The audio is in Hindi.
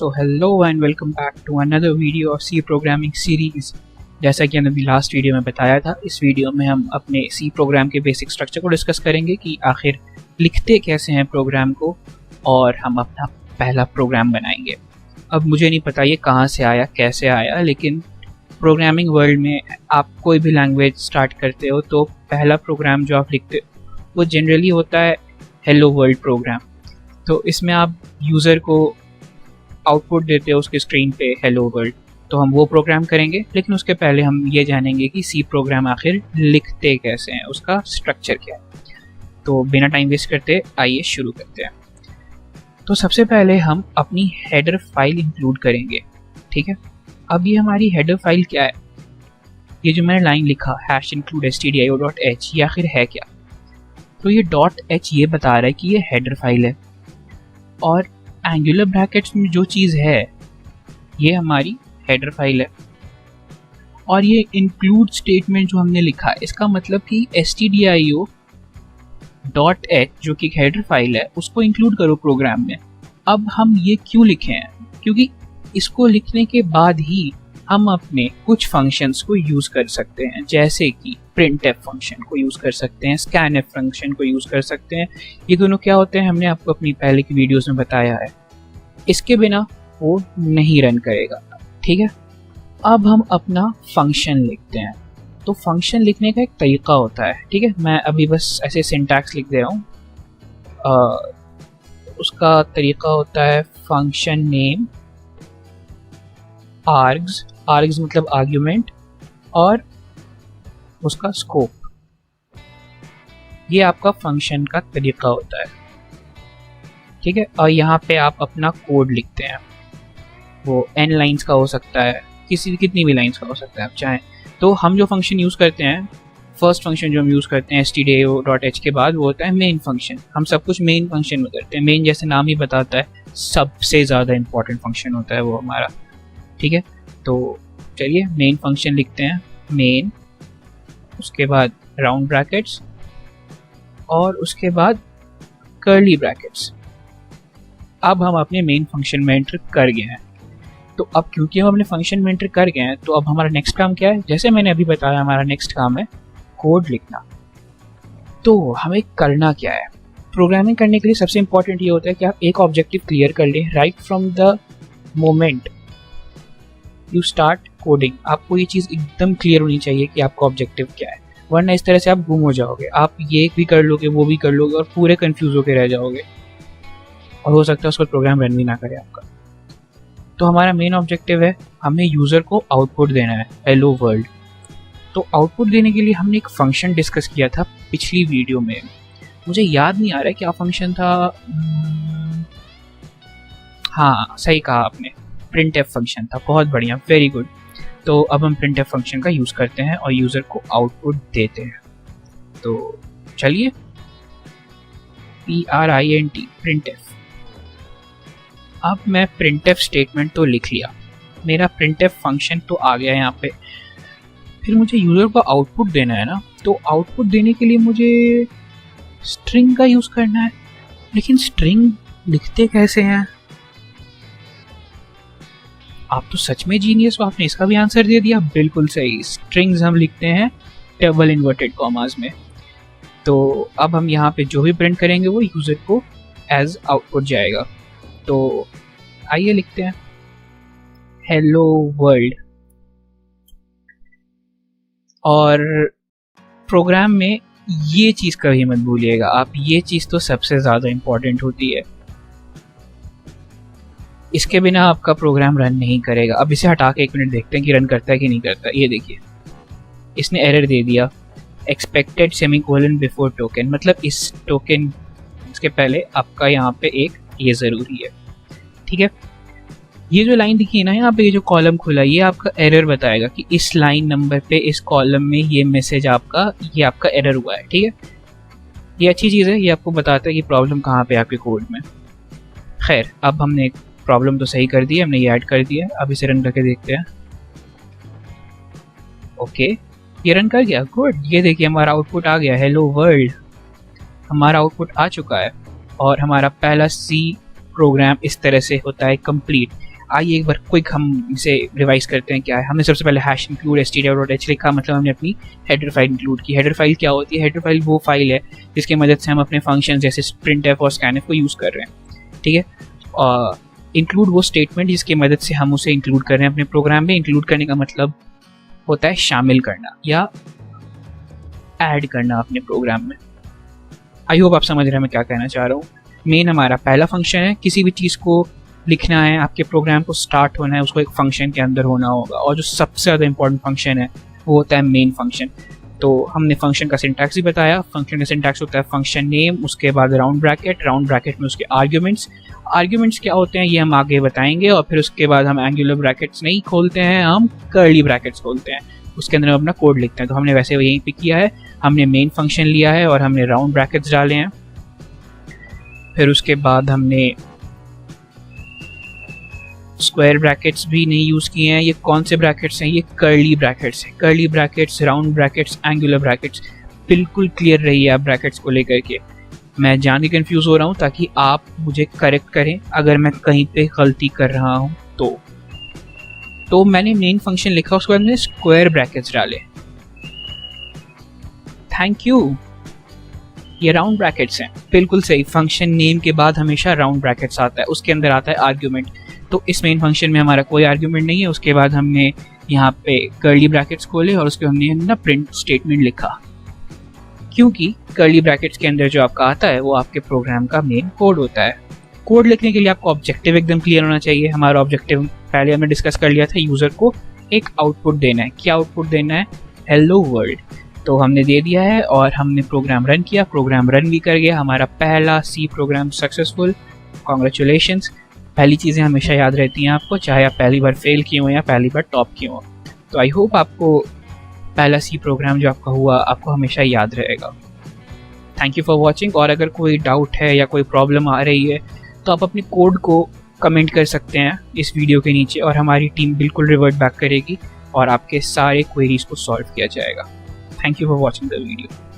So hello and welcome back to another video of C programming series। जैसा कि हमने लास्ट वीडियो में बताया था, इस वीडियो में हम अपने C प्रोग्राम के बेसिक स्ट्रक्चर को डिस्कस करेंगे कि आखिर लिखते कैसे हैं प्रोग्राम को, और हम अपना पहला प्रोग्राम बनाएंगे। अब मुझे नहीं पता ये कहाँ से आया, कैसे आया, लेकिन प्रोग्रामिंग वर्ल्ड में आप कोई भी लैंग्वेज स्टार्ट करते हो तो पहला प्रोग्राम जो आप लिखते हो वो जनरली होता है हेलो वर्ल्ड प्रोग्राम। तो इसमें आप यूज़र को आउटपुट देते हो उसके स्क्रीन पे हेलो वर्ल्ड, तो हम वो प्रोग्राम करेंगे। लेकिन उसके पहले हम ये जानेंगे कि सी प्रोग्राम आखिर लिखते कैसे हैं, उसका स्ट्रक्चर क्या है। तो बिना टाइम वेस्ट करते आइए शुरू करते हैं। तो सबसे पहले हम अपनी हेडर फाइल इंक्लूड करेंगे, ठीक है। अब ये हमारी हेडर फाइल क्या है, ये जो मैंने लाइन लिखा #include_stdio.h, ये आखिर है क्या। तो ये .h ये बता रहा है कि ये हेडर फाइल है, और एंगुलर ब्रैकेट्स में जो चीज़ है ये हमारी हेडर फाइल है। और ये इंक्लूड स्टेटमेंट जो हमने लिखा, इसका मतलब कि stdio.h जो कि एक हेडर फाइल है उसको इंक्लूड करो प्रोग्राम में। अब हम ये क्यों लिखे हैं, क्योंकि इसको लिखने के बाद ही हम अपने कुछ फंक्शंस को यूज़ कर सकते हैं, जैसे कि printf फंक्शन को यूज़ कर सकते हैं, scanf फंक्शन को यूज़ कर सकते हैं। ये दोनों क्या होते हैं हमने आपको अपनी पहले की वीडियोस में बताया है। इसके बिना वो नहीं रन करेगा, ठीक है। अब हम अपना फंक्शन लिखते हैं। तो फंक्शन लिखने का एक तरीका होता है, ठीक है। मैं अभी बस ऐसे सिंटैक्स लिख दे रहा हूँ। उसका तरीका होता है फंक्शन नेम आर्ग्स मतलब आर्ग्यूमेंट, और उसका स्कोप। ये आपका फंक्शन का तरीका होता है, ठीक है। और यहाँ पे आप अपना कोड लिखते हैं, वो n लाइंस का हो सकता है, कितनी भी लाइंस का हो सकता है आप चाहें। तो हम जो फंक्शन यूज़ करते हैं, फर्स्ट फंक्शन जो हम यूज़ करते हैं stdio.h के बाद, वो होता है मेन फंक्शन। हम सब कुछ मेन फंक्शन में करते हैं। मेन जैसे नाम ही बताता है, सबसे ज़्यादा इंपॉर्टेंट फंक्शन होता है वो हमारा, ठीक है। तो चलिए मेन फंक्शन लिखते हैं, मेन, उसके बाद राउंड ब्रैकेट्स, और उसके बाद कर्ली ब्रैकेट्स। अब हम अपने मेन फंक्शन में एंटर कर गए हैं। तो अब क्योंकि हम अपने फंक्शन में एंटर कर गए हैं, तो अब हमारा नेक्स्ट काम क्या है, जैसे मैंने अभी बताया हमारा नेक्स्ट काम है कोड लिखना। तो हमें करना क्या है, प्रोग्रामिंग करने के लिए सबसे इंपॉर्टेंट ये होता है कि आप एक ऑब्जेक्टिव क्लियर कर लें right from the moment you start coding. आपको ये चीज़ एकदम क्लियर होनी चाहिए कि आपका ऑब्जेक्टिव क्या है, वरना इस तरह से आप गुम हो जाओगे। आप ये भी कर लोगे, वो भी कर लोगे, और पूरे कंफ्यूज होकर रह जाओगे, और हो सकता है उसको प्रोग्राम रन भी ना करे आपका। तो हमारा मेन ऑब्जेक्टिव है, हमें यूज़र को आउटपुट देना है हेलो वर्ल्ड। तो आउटपुट देने के लिए हमने एक फंक्शन डिस्कस किया था पिछली वीडियो में, मुझे याद नहीं आ रहा है क्या फंक्शन था। हाँ सही कहा आपने, printf फंक्शन था। बहुत बढ़िया, वेरी गुड। तो अब हम printf फंक्शन का यूज़ करते हैं और यूज़र को आउटपुट देते हैं। तो चलिए printf। अब मैं printf स्टेटमेंट तो लिख लिया, मेरा printf फंक्शन तो आ गया यहाँ पे। फिर मुझे यूज़र को आउटपुट देना है ना, तो आउटपुट देने के लिए मुझे स्ट्रिंग का यूज़ करना है। लेकिन स्ट्रिंग लिखते कैसे हैं? आप तो सच में जीनियस हो, आपने इसका भी आंसर दे दिया, बिल्कुल सही। स्ट्रिंग्स हम लिखते हैं डबल इन्वर्टेड कॉमास में। तो अब हम यहाँ पे जो भी प्रिंट करेंगे वो यूज़र को एज आउटपुट जाएगा। तो आइए लिखते हैं हेलो वर्ल्ड। और प्रोग्राम में ये चीज़ कभी मत भूलिएगा आप, ये चीज़ तो सबसे ज़्यादा इम्पॉर्टेंट होती है, इसके बिना आपका प्रोग्राम रन नहीं करेगा। अब इसे हटा के एक मिनट देखते हैं कि रन करता है कि नहीं करता। ये देखिए, इसने एरर दे दिया, एक्सपेक्टेड सेमीकोलन बिफोर टोकन, मतलब इस टोकन इसके पहले आपका यहाँ पे एक ये ज़रूरी है, ठीक है। ये जो लाइन दिखी है ना यहाँ पे, ये जो कॉलम खुला, ये आपका एरर बताएगा कि इस लाइन नंबर पे इस कॉलम में ये मैसेज ये आपका एरर हुआ है, ठीक है। ये अच्छी चीज़ है, ये आपको बताता है कि प्रॉब्लम कहाँ पे आपके कोड में। खैर, अब हमने एक प्रॉब्लम तो सही कर दी है, हमने ये ऐड कर दिया। अब इसे रन करके देखते हैं। ओके, ये रन कर गया, गुड। ये देखिए हमारा आउटपुट आ गया, हेलो वर्ल्ड। हमारा आउटपुट आ चुका है और हमारा पहला सी प्रोग्राम इस तरह से होता है कंप्लीट। आइए एक बार क्विक हम इसे रिवाइज करते हैं क्या है। हमने सबसे पहले हैश इंक्लूड stdio.h लिखा, मतलब हमने अपनी हेडर फाइल इंक्लूड की। हेडर फाइल क्या होती है? हेडर फाइल वो फाइल है जिसकी मदद से हम अपने फंक्शन जैसे printf और scanf को यूज़ कर रहे हैं, ठीक है। और इंक्लूड वो स्टेटमेंट जिसकी मदद से हम उसे इंक्लूड कर रहे हैं अपने प्रोग्राम में। इंक्लूड करने का मतलब होता है शामिल करना या ऐड करना अपने प्रोग्राम में। आई होप आप समझ रहे हैं मैं क्या कहना चाह रहा हूँ। मेन हमारा पहला फंक्शन है, किसी भी चीज़ को लिखना है, आपके प्रोग्राम को स्टार्ट होना है, उसको एक फंक्शन के अंदर होना होगा। और जो सबसे ज़्यादा इंपॉर्टेंट फंक्शन है वो होता है मेन फंक्शन। तो हमने फंक्शन का सिंटैक्स ही बताया। फंक्शन का सिंटैक्स होता है फंक्शन नेम, उसके बाद राउंड ब्रैकेट में उसके आर्ग्यूमेंट्स क्या होते हैं ये हम आगे बताएंगे। और फिर उसके बाद हम एंगुलर ब्रैकेट्स नहीं खोलते हैं, हम कर्ली ब्रैकेट्स खोलते हैं, उसके अंदर हम अपना कोड लिखते हैं। तो हमने वैसे यहीं पे किया है, हमने मेन फंक्शन लिया है और हमने राउंड ब्रैकेट्स डाले हैं। फिर उसके बाद हमने स्क्वायर ब्रैकेट्स भी नहीं यूज़ किए हैं। ये कौन से ब्रैकेट्स हैं? ये कर्ली ब्रैकेट्स हैं। Curly brackets, round brackets, angular brackets. बिल्कुल क्लियर रहिए आप ब्रैकेट्स को लेकर के। मैं जान के कंफ्यूज हो रहा हूँ ताकि आप मुझे करेक्ट करें अगर मैं कहीं पे गलती कर रहा हूँ तो मैंने मेन फंक्शन लिखा, उसके बाद मैंने स्क्वायर ब्रैकेट्स डाले। Thank you. ये राउंड ब्रैकेट्स हैं, बिल्कुल सही। फंक्शन नेम के बाद हमेशा राउंड ब्रैकेट्स आता है, उसके अंदर आता है आर्ग्यूमेंट। तो इस मेन फंक्शन में हमारा कोई आर्ग्यूमेंट नहीं है। उसके बाद हमने यहाँ पे कर्ली ब्रैकेट्स खोले और उसके हमने ना प्रिंट स्टेटमेंट लिखा, क्योंकि कर्ली ब्रैकेट्स के अंदर जो आपका आता है वो आपके प्रोग्राम का मेन कोड होता है। कोड लिखने के लिए आपको ऑब्जेक्टिव एकदम क्लियर होना चाहिए। हमारा ऑब्जेक्टिव पहले हमने डिस्कस कर लिया था, यूज़र को एक आउटपुट देना है। क्या आउटपुट देना है? Hello world. तो हमने दे दिया है और हमने प्रोग्राम रन किया, प्रोग्राम रन भी कर गया। हमारा पहला सी प्रोग्राम सक्सेसफुल, कॉन्ग्रेचुलेशंस। पहली चीज़ें हमेशा याद रहती हैं आपको, चाहे आप पहली बार फेल किए हो या पहली बार टॉप किए हो। तो आई होप आपको पहला सी प्रोग्राम जो आपका हुआ आपको हमेशा याद रहेगा। Thank you for watching. और अगर कोई डाउट है या कोई प्रॉब्लम आ रही है तो आप अपने कोड को कमेंट कर सकते हैं इस वीडियो के नीचे और हमारी टीम बिल्कुल रिवर्ट बैक करेगी और आपके सारे क्वेरीज को सॉल्व किया जाएगा। Thank you for watching the video.